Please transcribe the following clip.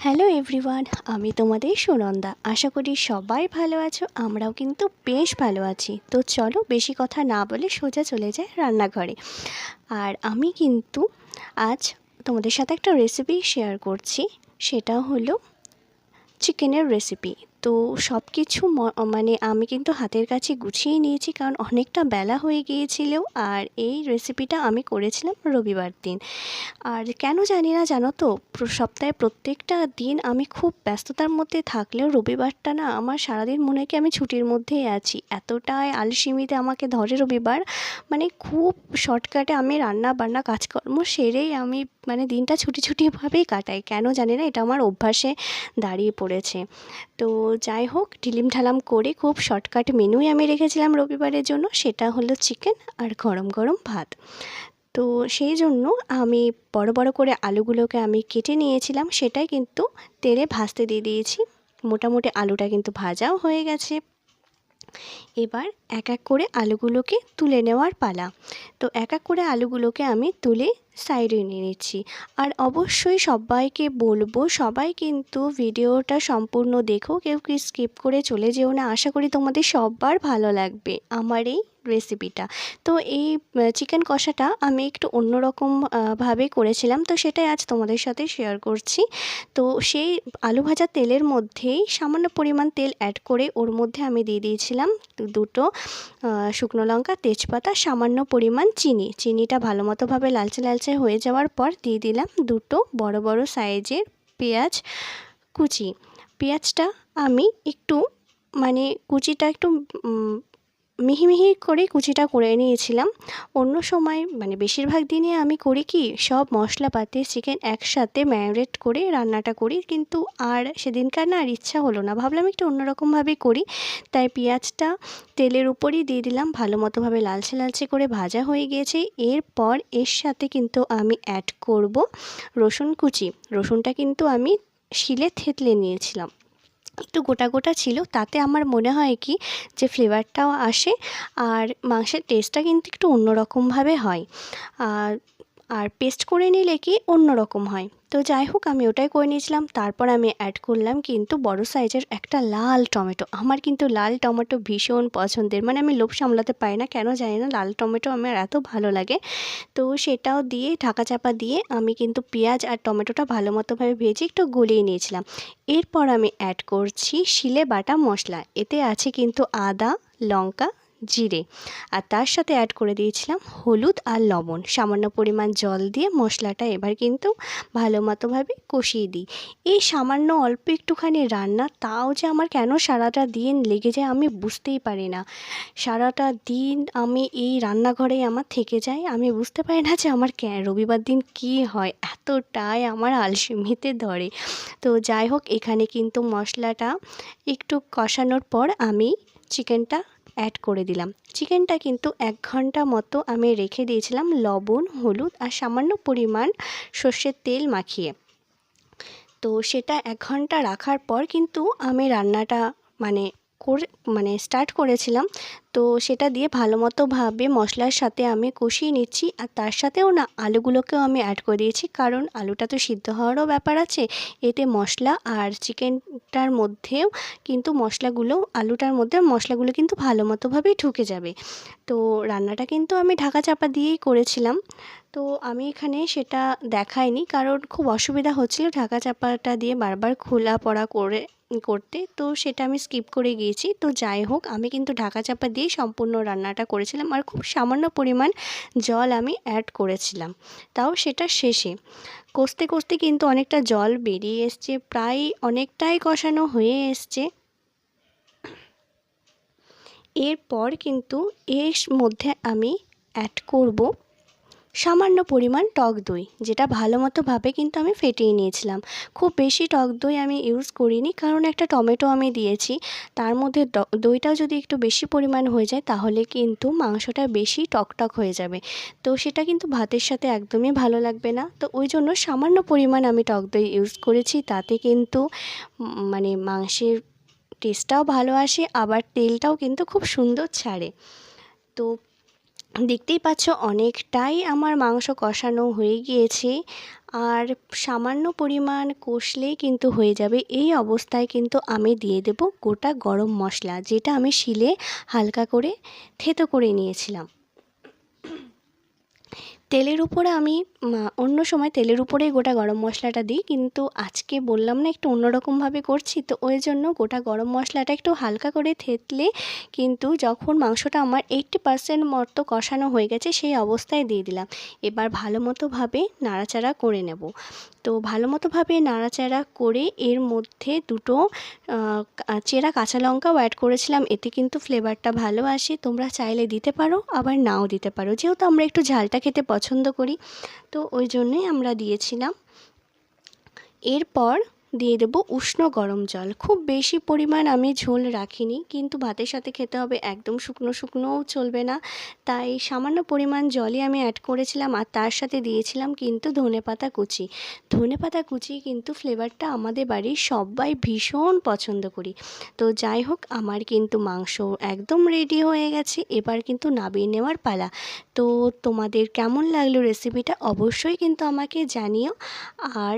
Hello everyone, আমি তোমাদের সুনন্দা। আশা করি সবাই ভালো আছো। আমরাও কিন্তু বেশ ভালো আছি। তো চলো বেশি কথা না বলে সোজা চলে যাই রান্নাঘরে। আর আমি কিন্তু আজ তোমাদের সাথে একটা রেসিপি শেয়ার করছি। সেটা হলো চিকেনের রেসিপি। তো সব কিছু মানে আমি কিন্তু হাতের কাছে গুছিয়ে নিয়েছি, কারণ অনেকটা বেলা হয়ে গিয়েছিল। আর এই রেসিপিটা আমি করেছিলাম রবিবার দিন। আর কেন জানি না, জানো তো, সপ্তাহে প্রত্যেকটা দিন আমি খুব ব্যস্ততার মধ্যে থাকলেও রবিবারটা না আমার সারাদিন মনে হয় কি আমি ছুটির মধ্যেই আছি। এতটাই আলসেমিতে আমাকে ধরে রবিবার। মানে খুব শর্টকাটে আমি রান্না বান্না কাজকর্ম সেরেই আমি দিনটা ছুটিভাবেই কাটাই। কেন জানি না, এটা আমার অভ্যাসে দাঁড়িয়ে পড়েছে। তো যাই হোক, ঢিলিমঢালাম করে খুব শর্টকাট মেনুই আমি রেখেছিলাম রবিবারের জন্য। সেটা হলো চিকেন আর গরম গরম ভাত। তো সেই জন্য আমি বড় বড় করে আলুগুলোকে আমি কেটে নিয়েছিলাম, সেটাই কিন্তু তেলে ভাজতে দিয়ে দিয়েছি। মোটামুটি আলুটা কিন্তু ভাজাও হয়ে গেছে। এবার এক এক করে আলুগুলোকে তুলে নেওয়ার পালা। তো এক এক করে আলুগুলোকে আমি তুলে সাইডে নিয়ে নিচ্ছি। আর অবশ্যই সবাইকে বলবো, সবাই কিন্তু ভিডিওটা সম্পূর্ণ দেখো, কেউ কি স্কিপ করে চলে যেও না। আশা করি তোমাদের সবার ভালো লাগবে আমার এই রেসিপিটা। তো এই চিকেন কষাটা আমি একটু অন্যরকম ভাবে করেছিলাম, তো সেটাই আজ তোমাদের সাথে শেয়ার করছি। তো সেই আলু ভাজা তেলের মধ্যেই সামান্য পরিমাণ তেল অ্যাড করে ওর মধ্যে আমি দিয়ে দিয়েছিলাম দুটো শুকনো লঙ্কা, তেজপাতা, সামান্য পরিমাণ চিনিটা ভালো মতোভাবে লালচে লালচে হয়ে যাওয়ার পর দিয়ে দিলাম দুটো বড় বড় সাইজের পেঁয়াজ কুচি। পেঁয়াজটা আমি একটু কুচিটা একটু মিহি মিহি করে কুচিটা করে নিয়েছিলাম। অন্য সময় বেশিরভাগ দিনে আমি করি কি, সব মশলাপাতি চিকেন একসাথে ম্যারিনেট করে রান্নাটা করি, কিন্তু আর সেদিনকার না আর ইচ্ছা হলো না, ভাবলাম একটু অন্যরকমভাবে করি। তাই পেঁয়াজটা তেলের উপরই দিয়ে দিলাম, ভালো মতোভাবে লালচে লালচে করে ভাজা হয়ে গিয়েছে। এরপর এর সাথে কিন্তু আমি অ্যাড করব রসুন কুচি। রসুনটা কিন্তু আমি শিলে থেতলে নিয়েছিলাম, একটু গোটা গোটা ছিল, তাতে আমার মনে হয় কি যে ফ্লেভারটাও আসে আর মাংসের টেস্টটা কিন্তু একটু অন্যরকমভাবে হয়। আর পেস্ট করে নিলে কি অন্যরকম হয়। তো যাই হোক, আমি ওটাই করে নিয়েছিলাম। তারপর আমি অ্যাড করলাম কিন্তু বড় সাইজের একটা লাল টমেটো। আমার কিন্তু লাল টমেটো ভীষণ পছন্দের, আমি লোভ সামলাতে পারি না, কেন জানি না, লাল টমেটো আমার এত ভালো লাগে। তো সেটাও দিয়ে ঢাকা চাপা দিয়ে আমি কিন্তু পেঁয়াজ আর টমেটোটা ভালো মতোভাবে ভেজে একটু গলিয়ে নিয়েছিলাম। এরপর আমি অ্যাড করছি শিলে বাটা মশলা। এতে আছে কিন্তু আদা, লঙ্কা, জিরে, আর তার সাথে অ্যাড করে দিয়েছিলাম হলুদ আর লবণ। সামান্য পরিমাণ জল দিয়ে মশলাটা এবার কিন্তু ভালো মতোভাবে কষিয়ে দিই। এই সামান্য অল্প একটুখানি রান্না, তাও যে আমার কেন সারাটা দিন লেগে যায় আমি বুঝতেই পারি না। সারাটা দিন আমি এই রান্নাঘরেই আমার থেকে যাই, আমি বুঝতে পারি না যে আমার রবিবার দিন কী হয়, এতটাই আমার আলসেমিতে ধরে। তো যাই হোক, এখানে কিন্তু মশলাটা একটু কষানোর পর আমি চিকেনটা অ্যাড করে দিলাম। চিকেনটা কিন্তু 1 ঘন্টা মতো আমি রেখে দিয়েছিলাম লবণ, হলুদ আর সামান্য পরিমাণ সর্ষের তেল মাখিয়ে। তো সেটা 1 ঘন্টা রাখার পর কিন্তু আমি রান্নাটা স্টার্ট করেছিলাম। তো সেটা দিয়ে ভালো মতোভাবে মশলার সাথে আমি কষিয়ে নিচ্ছি, আর তার সাথেও না আলুগুলোকেও আমি অ্যাড করে দিয়েছি, কারণ আলুটা তো সিদ্ধ হওয়ারও ব্যাপার আছে। এতে মশলা আর চিকেনটার মধ্যেও কিন্তু আলুটার মধ্যে মশলাগুলো কিন্তু ভালো মতোভাবেই ঢুকে যাবে। তো রান্নাটা কিন্তু আমি ঢাকা চাপা দিয়েই করেছিলাম। তো আমি এখানে সেটা দেখাইনি, কারণ খুব অসুবিধা হচ্ছিল ঢাকা চাপাটা দিয়ে বারবার খোলা পড়া করতে, তো সেটা আমি স্কিপ করে গিয়েছি। তো যাই হোক, আমি কিন্তু ঢাকা চাপা দিয়ে সম্পূর্ণ রান্নাটা করেছিলাম, আর খুব সামান্য পরিমাণ জল আমি অ্যাড করেছিলাম, তাও সেটা শেষে। কষতে কষতে কিন্তু অনেকটা জল বেরিয়ে এসছে, প্রায় অনেকটাই কষানো হয়ে এসছে। এরপর কিন্তু এর মধ্যে আমি অ্যাড করব সামান্য পরিমাণ টক দই, যেটা ভালো মতোভাবে কিন্তু আমি ফেটিয়ে নিয়েছিলাম। খুব বেশি টক দই আমি ইউজ করিনি, কারণ একটা টমেটো আমি দিয়েছি, তার মধ্যে দইটাও যদি একটু বেশি পরিমাণ হয়ে যায় তাহলে কিন্তু মাংসটা বেশি টকটক হয়ে যাবে। তো সেটা কিন্তু ভাতের সাথে একদমই ভালো লাগবে না। তো ওই জন্য সামান্য পরিমাণ আমি টক দই ইউজ করেছি, তাতে কিন্তু মাংসের টেস্টটাও ভালো আসে, আবার তেলটাও কিন্তু খুব সুন্দর ছাড়ে। তো দেখতেই পাচ্ছ অনেকটাই আমার মাংস কষানো হয়ে গিয়েছে, আর সামান্য পরিমাণ কষলেই কিন্তু হয়ে যাবে। এই অবস্থায় কিন্তু আমি দিয়ে দেব গোটা গরম মশলা, যেটা আমি শিলে হালকা করে থেতো করে নিয়েছিলাম। তেলের উপরে আমি অন্য সময় তেলের উপরেই গোটা গরম মশলাটা দিই, কিন্তু আজকে বললাম না একটু অন্যরকমভাবে করছি, তো ওই জন্য গোটা গরম মশলাটা একটু হালকা করে থেতলে কিন্তু যখন মাংসটা আমার 80% মতো কষানো হয়ে গেছে সেই অবস্থায় দিয়ে দিলাম। এবার ভালো মতোভাবে নাড়াচাড়া করে নেব। তো ভালো মতোভাবে নাড়াচাড়া করে এর মধ্যে দুটো চেরা কাঁচা লঙ্কাও অ্যাড করেছিলাম, এতে কিন্তু ফ্লেভারটা ভালো আসে। তোমরা চাইলে দিতে পারো, আবার নাও দিতে পারো, যেহেতু আমরা একটু ঝালটা খেতে পছন্দ করি, তো ওই জন্যই আমরা দিয়েছিলাম। এরপর দিয়ে দেবো উষ্ণ গরম জল। খুব বেশি পরিমাণ আমি ঝোল রাখিনি, কিন্তু ভাতের সাথে খেতে হবে, একদম শুকনো শুকনোও চলবে না, তাই সামান্য পরিমাণ জলই আমি অ্যাড করেছিলাম। আর তার সাথে দিয়েছিলাম কিন্তু ধনেপাতা কুচি। ধনেপাতা কুচি কিন্তু ফ্লেভারটা আমাদের বাড়ির সবাই ভীষণ পছন্দ করি। তো যাই হোক, আমার কিন্তু মাংস একদম রেডি হয়ে গেছে, এবার কিন্তু নামিয়ে নেওয়ার পালা। তো তোমাদের কেমন লাগলো রেসিপিটা অবশ্যই কিন্তু আমাকে জানিও। আর